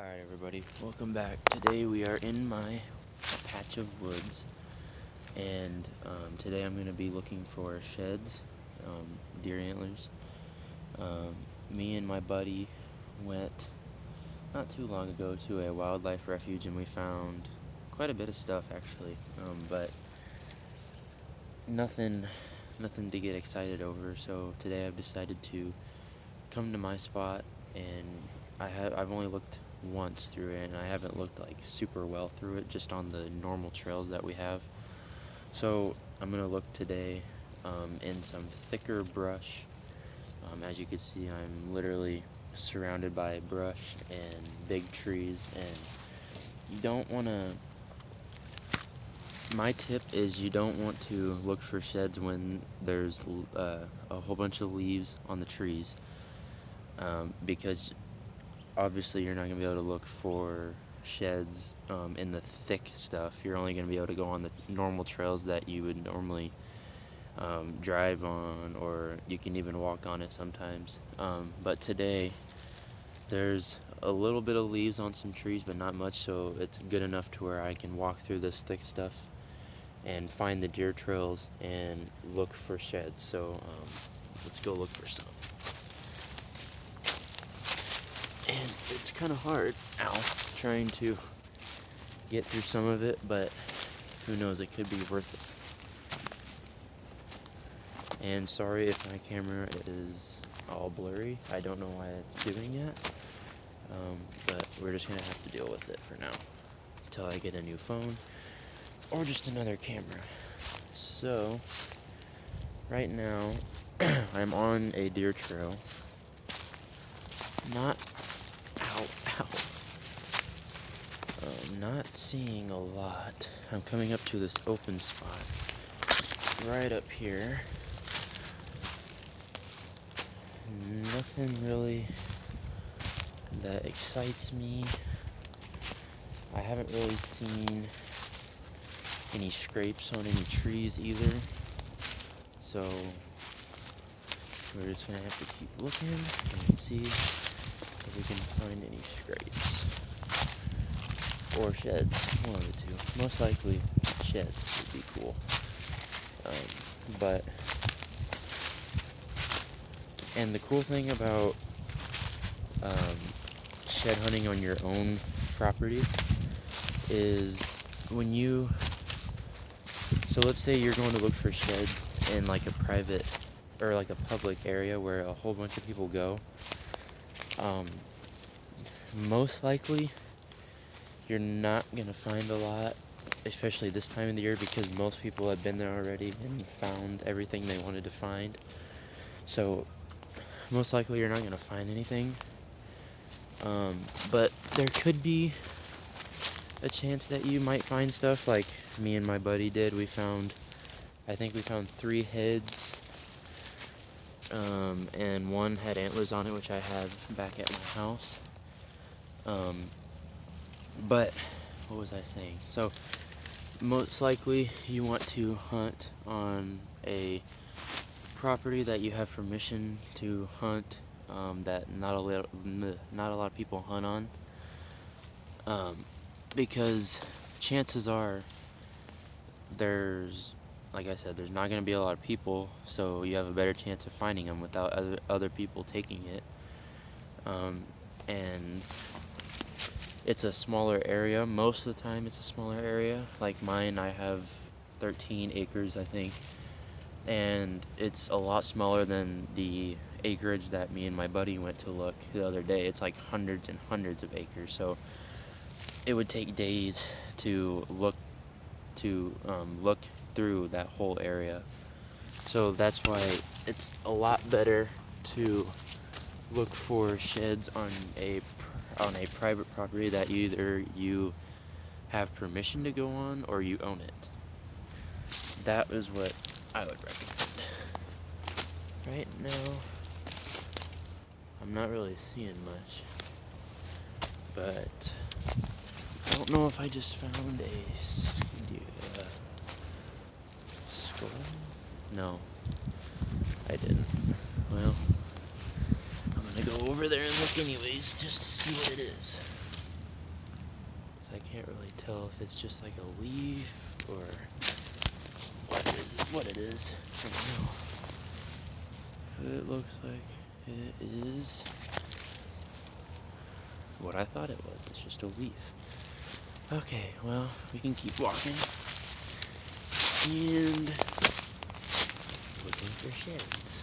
Alright everybody, welcome back. Today we are in my patch of woods, and today I'm going to be looking for sheds, deer antlers. Me and my buddy went not too long ago to a wildlife refuge and we found quite a bit of stuff actually, but nothing to get excited over. So today I've decided to come to my spot, and I've only looked once through it, and I haven't looked like super well through it, just on the normal trails that we have. So I'm gonna look today in some thicker brush. As you can see, I'm literally surrounded by brush and big trees, and you don't want to my tip is you don't want to look for sheds when there's a whole bunch of leaves on the trees, because obviously you're not going to be able to look for sheds in the thick stuff. You're only going to be able to go on the normal trails that you would normally drive on, or you can even walk on it sometimes. But today there's a little bit of leaves on some trees, but not much, so it's good enough to where I can walk through this thick stuff and find the deer trails and look for sheds. So let's go look for some. And it's kind of hard, trying to get through some of it, but who knows, it could be worth it. And sorry if my camera is all blurry. I don't know why it's doing that, but we're just gonna have to deal with it for now until I get a new phone or just another camera. So right now I'm on a deer trail. Not seeing a lot. I'm coming up to this open spot right up here. Nothing really that excites me. I haven't really seen any scrapes on any trees either, so we're just gonna have to keep looking and see if we can find any scrapes or sheds, one of the two. Most likely sheds would be cool, and the cool thing about shed hunting on your own property is when you, so let's say you're going to look for sheds in like a private or like a public area where a whole bunch of people go, most likely you're not gonna find a lot, especially this time of the year, because most people have been there already and found everything they wanted to find. So most likely you're not gonna find anything, but there could be a chance that you might find stuff like me and my buddy did. I think we found 3 heads, and one had antlers on it, which I have back at my house. But what was I saying? So most likely you want to hunt on a property that you have permission to hunt, that not a lot of people hunt on, because chances are like I said, there's not going to be a lot of people, so you have a better chance of finding them without other people taking it. And it's a smaller area. Most of the time it's a smaller area. Like mine, I have 13 acres, I think, and it's a lot smaller than the acreage that me and my buddy went to look the other day. It's like hundreds and hundreds of acres, so it would take days to look through that whole area. So that's why it's a lot better to look for sheds on a private property that either you have permission to go on or you own it. That is what I would recommend. Right now, I'm not really seeing much, but I don't know if I just found a skull? No, I didn't. Well, I'm gonna go over there and look anyways, just to see what it is. I can't really tell if it's just like a leaf or what it is. I don't know. It looks like it is what I thought it was. It's just a leaf. Okay, well, we can keep walking and looking for sheds.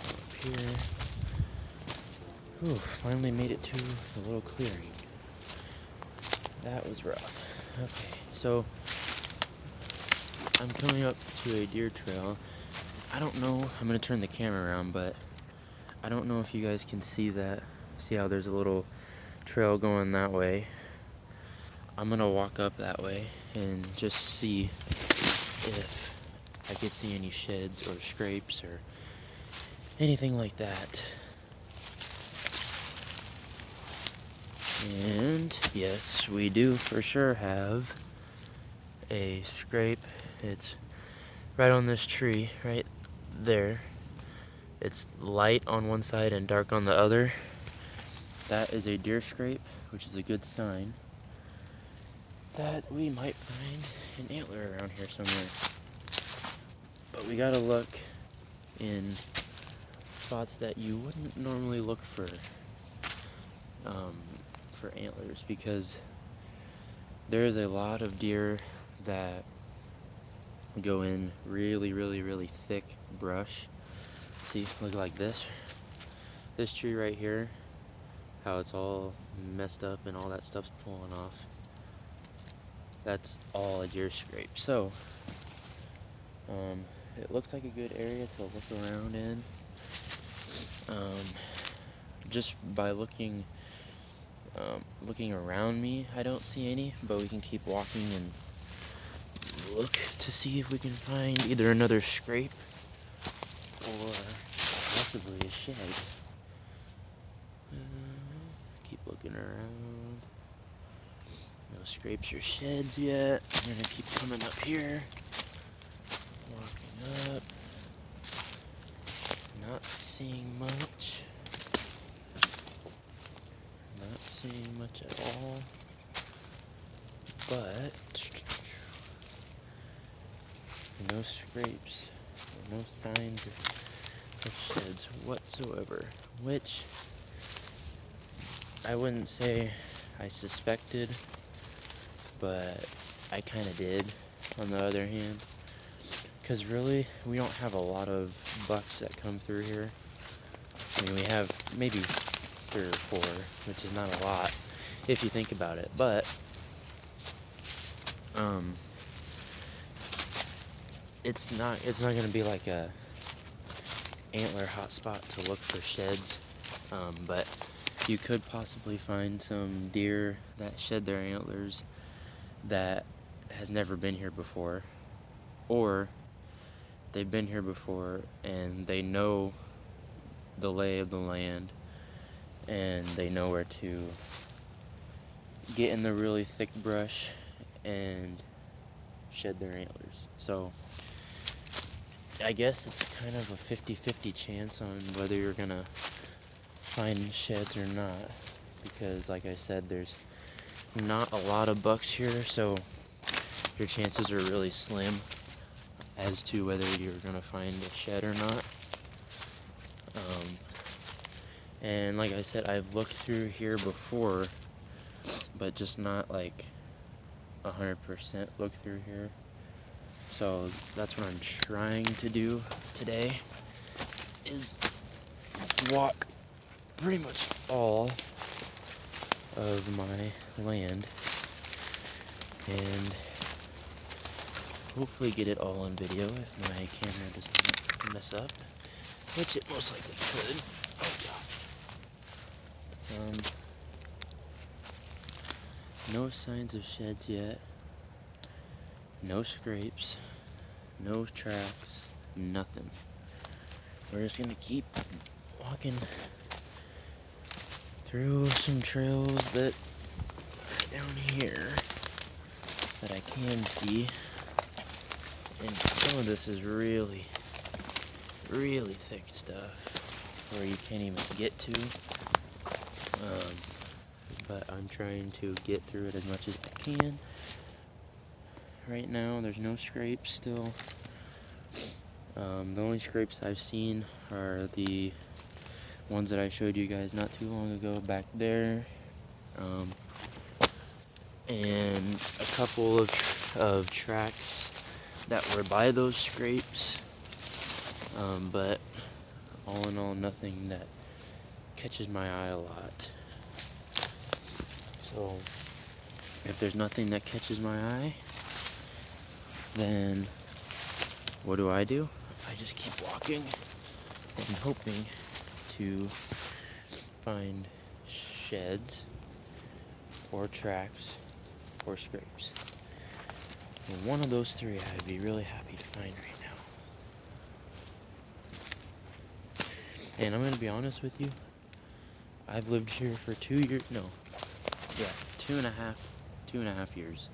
Up here. Whew, finally made it to the little clearing. That was rough. Okay, so I'm coming up to a deer trail. I don't know, I'm gonna turn the camera around, but I don't know if you guys can see that. See how there's a little trail going that way? I'm gonna walk up that way and just see if I could see any sheds or scrapes or anything like that. And yes, we do for sure have a scrape. It's right on this tree, right there. It's light on one side and dark on the other. That is a deer scrape, which is a good sign that we might find an antler around here somewhere. But we gotta look in spots that you wouldn't normally look for antlers, because there is a lot of deer that go in really, really, really thick brush. See, look like this tree right here, how it's all messed up and all that stuff's pulling off. That's all a deer scrape. So it looks like a good area to look around in. Just by looking around me, I don't see any, but we can keep walking and look to see if we can find either another scrape or possibly a shed. Keep looking around. No scrapes or sheds yet. I'm gonna keep coming up here. Walking up. Not seeing much. Not seeing much at all. But no scrapes. No signs of sheds whatsoever. Which I wouldn't say I suspected, but I kind of did on the other hand. Because really, we don't have a lot of bucks that come through here. I mean, we have maybe 3 or 4, which is not a lot if you think about it. But it's not going to be like a antler hotspot to look for sheds. But you could possibly find some deer that shed their antlers that has never been here before, or they've been here before and they know the lay of the land and they know where to get in the really thick brush and shed their antlers. So I guess it's kind of a 50-50 chance on whether you're gonna find sheds or not, because like I said, there's not a lot of bucks here, so your chances are really slim as to whether you're gonna find a shed or not. And like I said, I've looked through here before, but just not like 100% look through here. So that's what I'm trying to do today, is walk pretty much all of my land and hopefully get it all on video if my camera doesn't mess up, which it most likely could. Oh gosh. No signs of sheds yet. No scrapes. No tracks. Nothing. We're just gonna keep walking through some trails that are down here that I can see. And some of this is really, really thick stuff where you can't even get to. But I'm trying to get through it as much as I can. Right now, there's no scrapes still. The only scrapes I've seen are the ones that I showed you guys not too long ago back there. And a couple of tracks that were by those scrapes. But all in all, nothing that catches my eye a lot. So if there's nothing that catches my eye, then what do? I just keep walking and hoping to find sheds or tracks or scrapes. And one of those three I'd be really happy to find right now. And I'm going to be honest with you, I've lived here for 2 years, two and a half years.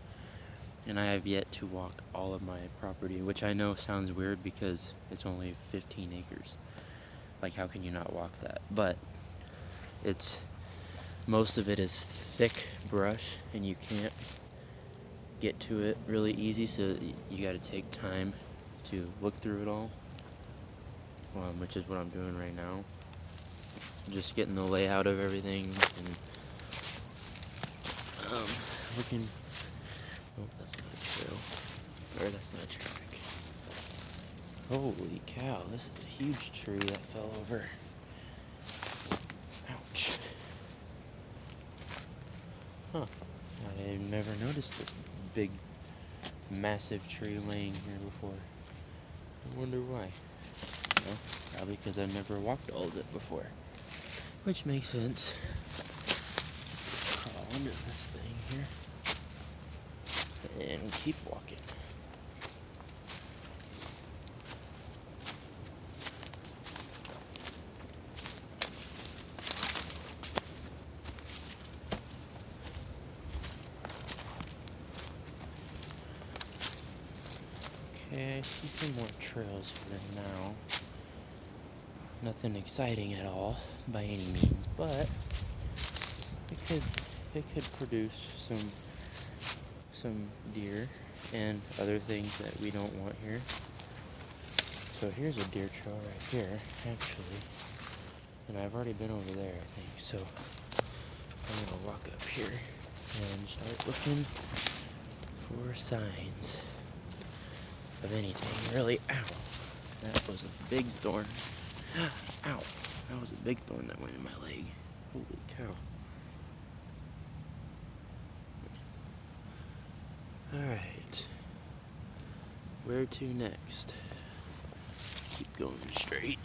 And I have yet to walk all of my property, which I know sounds weird because it's only 15 acres. Like, how can you not walk that? But most of it is thick brush, and you can't get to it really easy, so you got to take time to look through it all, which is what I'm doing right now. Just getting the layout of everything and looking. Oh, that's not a trail. Or that's not a track. Holy cow, this is a huge tree that fell over. Ouch. Huh. I've never noticed this big, massive tree laying here before. I wonder why. Well, probably because I've never walked all of it before. Which makes sense. Crawl under this thing here. And keep walking. Okay, I see some more trails here now. Nothing exciting at all by any means, but it could produce some deer and other things that we don't want here. So here's a deer trail right here, actually, and I've already been over there, I think. So I'm gonna walk up here and start looking for signs of anything. Really, ow! That was a big thorn. Ow! That was a big thorn that went in my leg. Holy cow! Alright, where to next? Keep going straight.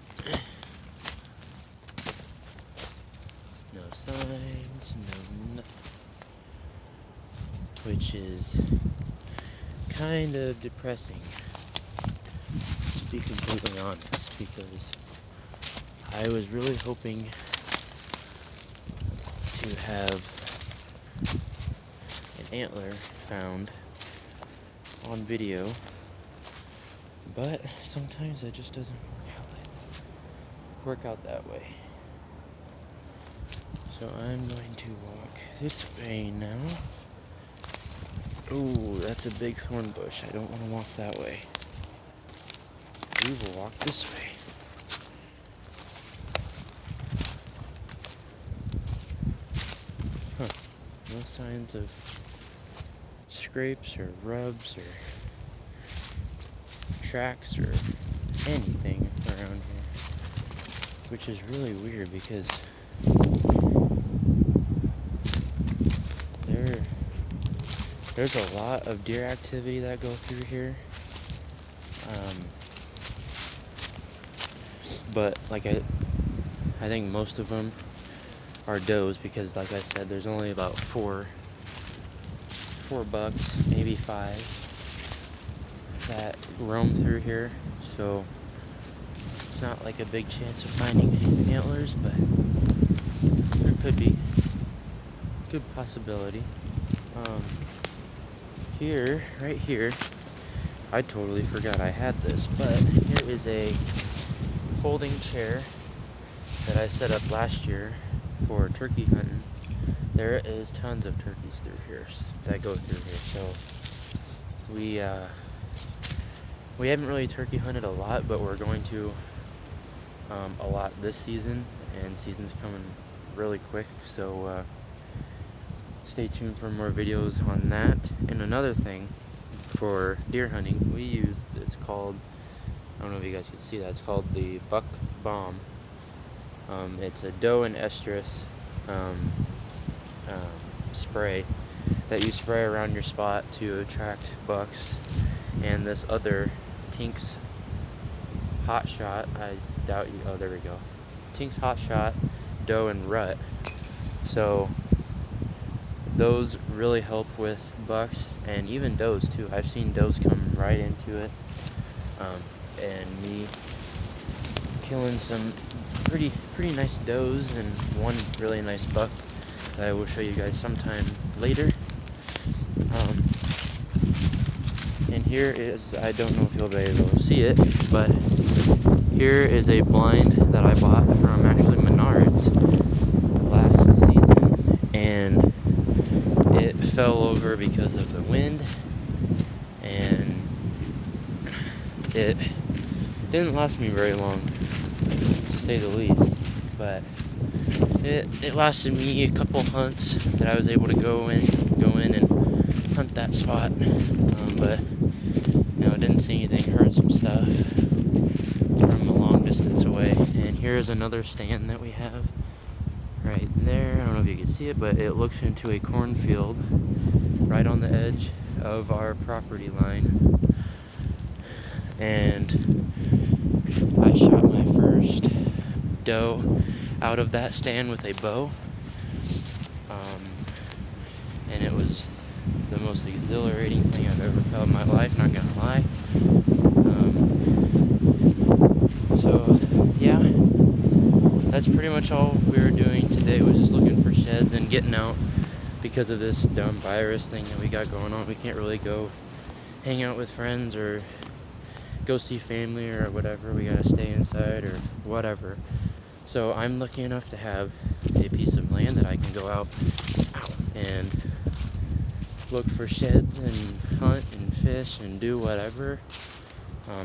No signs, no nothing. Which is kind of depressing, to be completely honest, because I was really hoping to have an antler found on video, but sometimes it just doesn't work out that way. So I'm going to walk this way now. Ooh, that's a big thorn bush. I don't want to walk that way. We will walk this way. Huh. No signs of scrapes or rubs or tracks or anything around here, which is really weird because there's a lot of deer activity that go through here, but like I think most of them are does, because like I said, there's only about four bucks, maybe 5, that roam through here, so it's not like a big chance of finding antlers, but there could be. Good possibility. Right here, I totally forgot I had this, but here is a folding chair that I set up last year for turkey hunting. There is tons of turkeys through here that go through here. So we haven't really turkey hunted a lot, but we're going to a lot this season, and season's coming really quick. So stay tuned for more videos on that. And another thing, for deer hunting, we use, it's called, I don't know if you guys can see that, it's called the Buck Bomb. It's a doe and estrus spray that you spray around your spot to attract bucks. And this other Tinks Hot Shot, I doubt you, oh there we go, Tinks Hot Shot Doe and Rut. So those really help with bucks and even does too. I've seen does come right into it, and me killing some pretty nice does and one really nice buck that I will show you guys sometime later. And here is, I don't know if you'll be able to see it, but here is a blind that I bought from actually Menards last season, and it fell over because of the wind, and it didn't last me very long, to say the least. But it lasted me a couple hunts that I was able to go in and hunt that spot. But you know, I didn't see anything, heard some stuff from a long distance away. And here's another stand that we have right there. I don't know if you can see it, but it looks into a cornfield right on the edge of our property line. And I shot my first doe out of that stand with a bow. And it was the most exhilarating thing I've ever felt in my life, not gonna lie. So yeah, that's pretty much all we were doing today, was just looking for sheds and getting out. Because of this dumb virus thing that we got going on, we can't really go hang out with friends or go see family or whatever. We gotta stay inside or whatever. So I'm lucky enough to have a piece of land that I can go out and look for sheds and hunt and fish and do whatever.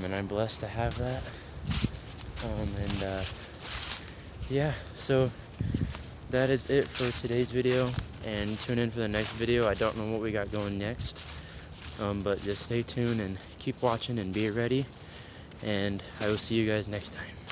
And I'm blessed to have that. Yeah, so that is it for today's video, and tune in for the next video. I don't know what we got going next, but just stay tuned and keep watching and be ready, and I will see you guys next time.